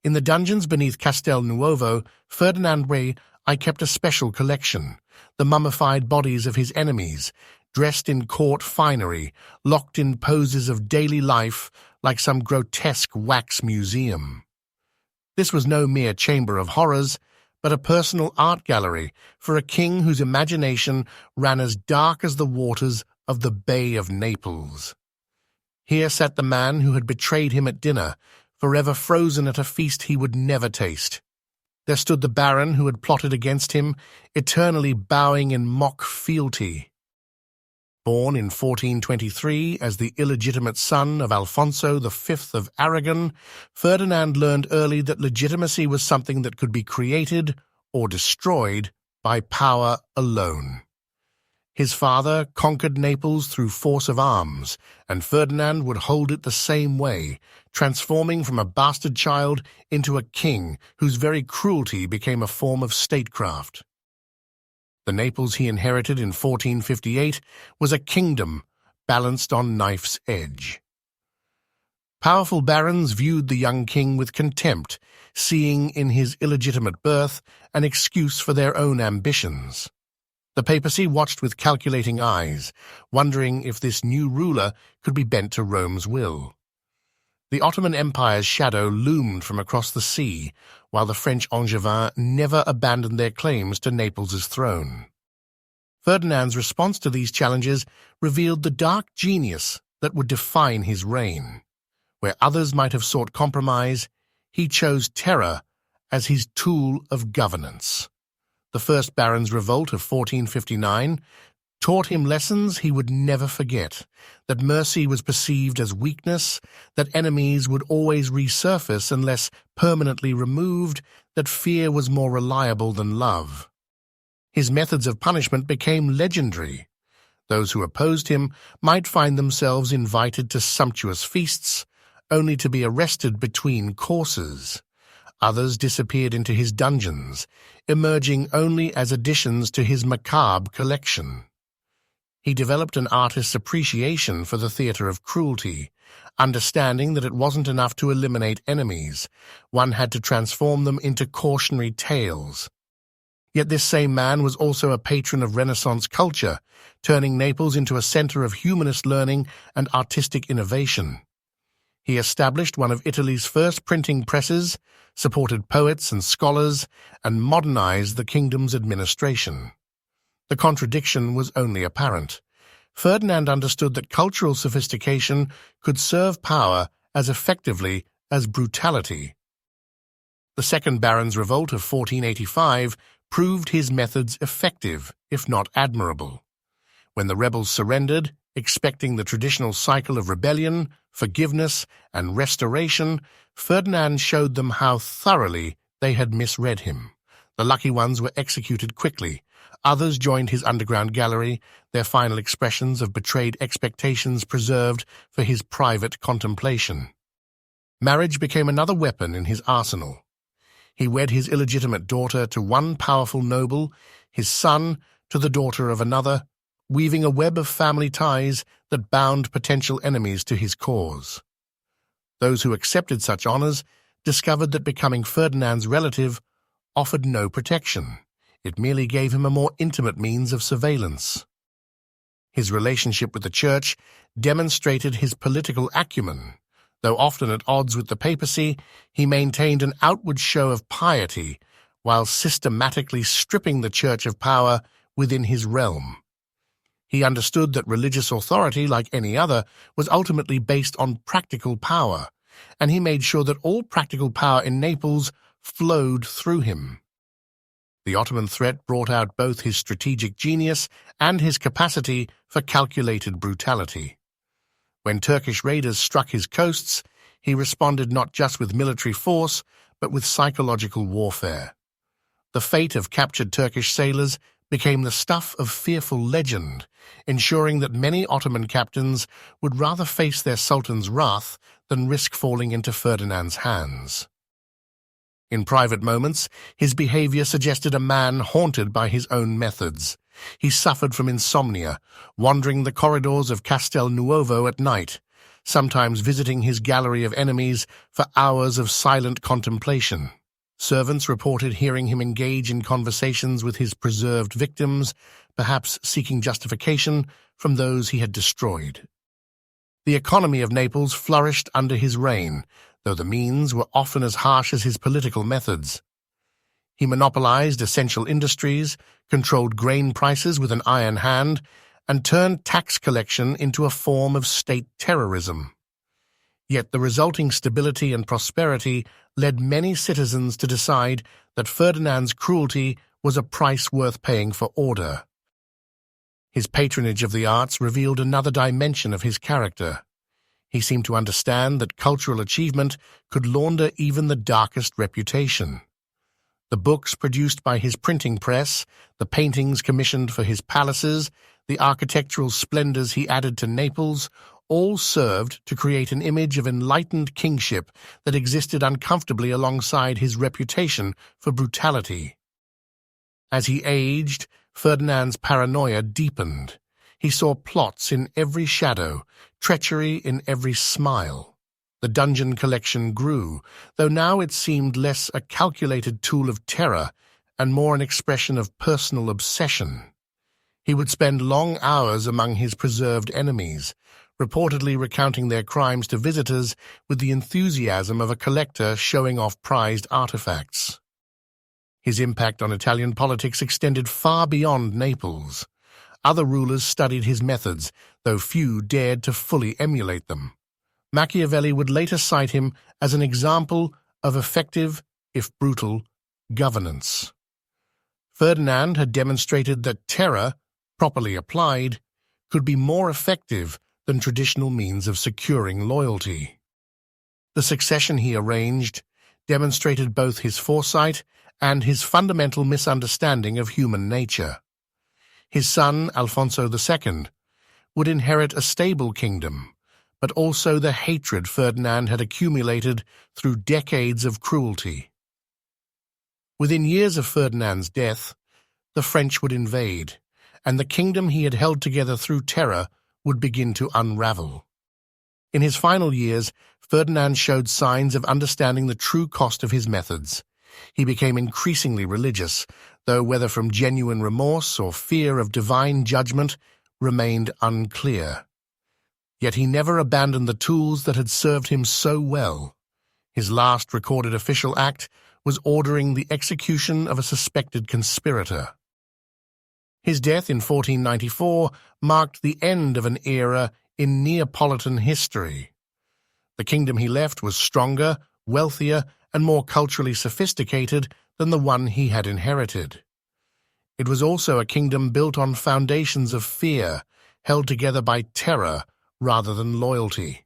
In the dungeons beneath Castel Nuovo, Ferdinand I kept a special collection, the mummified bodies of his enemies, dressed in court finery, locked in poses of daily life like some grotesque wax museum. This was no mere chamber of horrors, but a personal art gallery for a king whose imagination ran as dark as the waters of the Bay of Naples. Here sat the man who had betrayed him at dinner, forever frozen at a feast he would never taste. There stood the baron who had plotted against him, eternally bowing in mock fealty. Born in 1423 as the illegitimate son of Alfonso V of Aragon, Ferdinand learned early that legitimacy was something that could be created or destroyed by power alone. His father conquered Naples through force of arms, and Ferdinand would hold it the same way, transforming from a bastard child into a king whose very cruelty became a form of statecraft. The Naples he inherited in 1458 was a kingdom balanced on knife's edge. Powerful barons viewed the young king with contempt, seeing in his illegitimate birth an excuse for their own ambitions. The papacy watched with calculating eyes, wondering if this new ruler could be bent to Rome's will. The Ottoman Empire's shadow loomed from across the sea, while the French Angevins never abandoned their claims to Naples' throne. Ferdinand's response to these challenges revealed the dark genius that would define his reign. Where others might have sought compromise, he chose terror as his tool of governance. The First Baron's Revolt of 1459 taught him lessons he would never forget, that mercy was perceived as weakness, that enemies would always resurface unless permanently removed, that fear was more reliable than love. His methods of punishment became legendary. Those who opposed him might find themselves invited to sumptuous feasts, only to be arrested between courses. Others disappeared into his dungeons, emerging only as additions to his macabre collection. He developed an artist's appreciation for the theatre of cruelty, understanding that it wasn't enough to eliminate enemies. One had to transform them into cautionary tales. Yet this same man was also a patron of Renaissance culture, turning Naples into a center of humanist learning and artistic innovation. He established one of Italy's first printing presses, supported poets and scholars, and modernized the kingdom's administration. The contradiction was only apparent. Ferdinand understood that cultural sophistication could serve power as effectively as brutality. The Second Baron's Revolt of 1485 proved his methods effective, if not admirable. When the rebels surrendered, expecting the traditional cycle of rebellion, forgiveness, and restoration, Ferdinand showed them how thoroughly they had misread him. The lucky ones were executed quickly. Others joined his underground gallery, their final expressions of betrayed expectations preserved for his private contemplation. Marriage became another weapon in his arsenal. He wed his illegitimate daughter to one powerful noble, his son to the daughter of another, weaving a web of family ties that bound potential enemies to his cause. Those who accepted such honors discovered that becoming Ferdinand's relative offered no protection. It merely gave him a more intimate means of surveillance. His relationship with the Church demonstrated his political acumen. Though often at odds with the papacy, he maintained an outward show of piety while systematically stripping the Church of power within his realm. He understood that religious authority, like any other, was ultimately based on practical power, and he made sure that all practical power in Naples flowed through him. The Ottoman threat brought out both his strategic genius and his capacity for calculated brutality. When Turkish raiders struck his coasts, he responded not just with military force, but with psychological warfare. The fate of captured Turkish sailors became the stuff of fearful legend, ensuring that many Ottoman captains would rather face their sultan's wrath than risk falling into Ferdinand's hands. In private moments, his behavior suggested a man haunted by his own methods. He suffered from insomnia, wandering the corridors of Castel Nuovo at night, sometimes visiting his gallery of enemies for hours of silent contemplation. Servants reported hearing him engage in conversations with his preserved victims, perhaps seeking justification from those he had destroyed. The economy of Naples flourished under his reign, though the means were often as harsh as his political methods. He monopolized essential industries, controlled grain prices with an iron hand, and turned tax collection into a form of state terrorism. Yet the resulting stability and prosperity led many citizens to decide that Ferdinand's cruelty was a price worth paying for order. His patronage of the arts revealed another dimension of his character. He seemed to understand that cultural achievement could launder even the darkest reputation. The books produced by his printing press, the paintings commissioned for his palaces, the architectural splendors he added to Naples, all served to create an image of enlightened kingship that existed uncomfortably alongside his reputation for brutality. As he aged, Ferdinand's paranoia deepened. He saw plots in every shadow, treachery in every smile. The dungeon collection grew, though now it seemed less a calculated tool of terror and more an expression of personal obsession. He would spend long hours among his preserved enemies, reportedly recounting their crimes to visitors with the enthusiasm of a collector showing off prized artifacts. His impact on Italian politics extended far beyond Naples. Other rulers studied his methods, though few dared to fully emulate them. Machiavelli would later cite him as an example of effective, if brutal, governance. Ferdinand had demonstrated that terror, properly applied, could be more effective than traditional means of securing loyalty. The succession he arranged demonstrated both his foresight and his fundamental misunderstanding of human nature. His son, Alfonso II, would inherit a stable kingdom, but also the hatred Ferdinand had accumulated through decades of cruelty. Within years of Ferdinand's death, the French would invade, and the kingdom he had held together through terror would begin to unravel. In his final years, Ferdinand showed signs of understanding the true cost of his methods. He became increasingly religious, though whether from genuine remorse or fear of divine judgment remained unclear. Yet he never abandoned the tools that had served him so well. His last recorded official act was ordering the execution of a suspected conspirator. His death in 1494 marked the end of an era in Neapolitan history. The kingdom he left was stronger, wealthier, and more culturally sophisticated than the one he had inherited. It was also a kingdom built on foundations of fear, held together by terror rather than loyalty.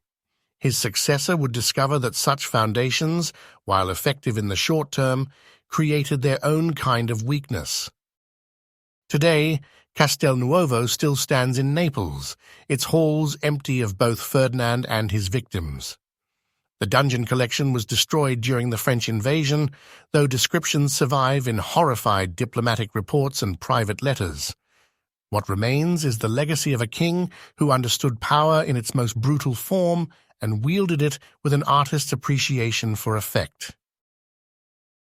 His successor would discover that such foundations, while effective in the short term, created their own kind of weakness. Today, Castelnuovo still stands in Naples, its halls empty of both Ferdinand and his victims. The dungeon collection was destroyed during the French invasion, though descriptions survive in horrified diplomatic reports and private letters. What remains is the legacy of a king who understood power in its most brutal form and wielded it with an artist's appreciation for effect.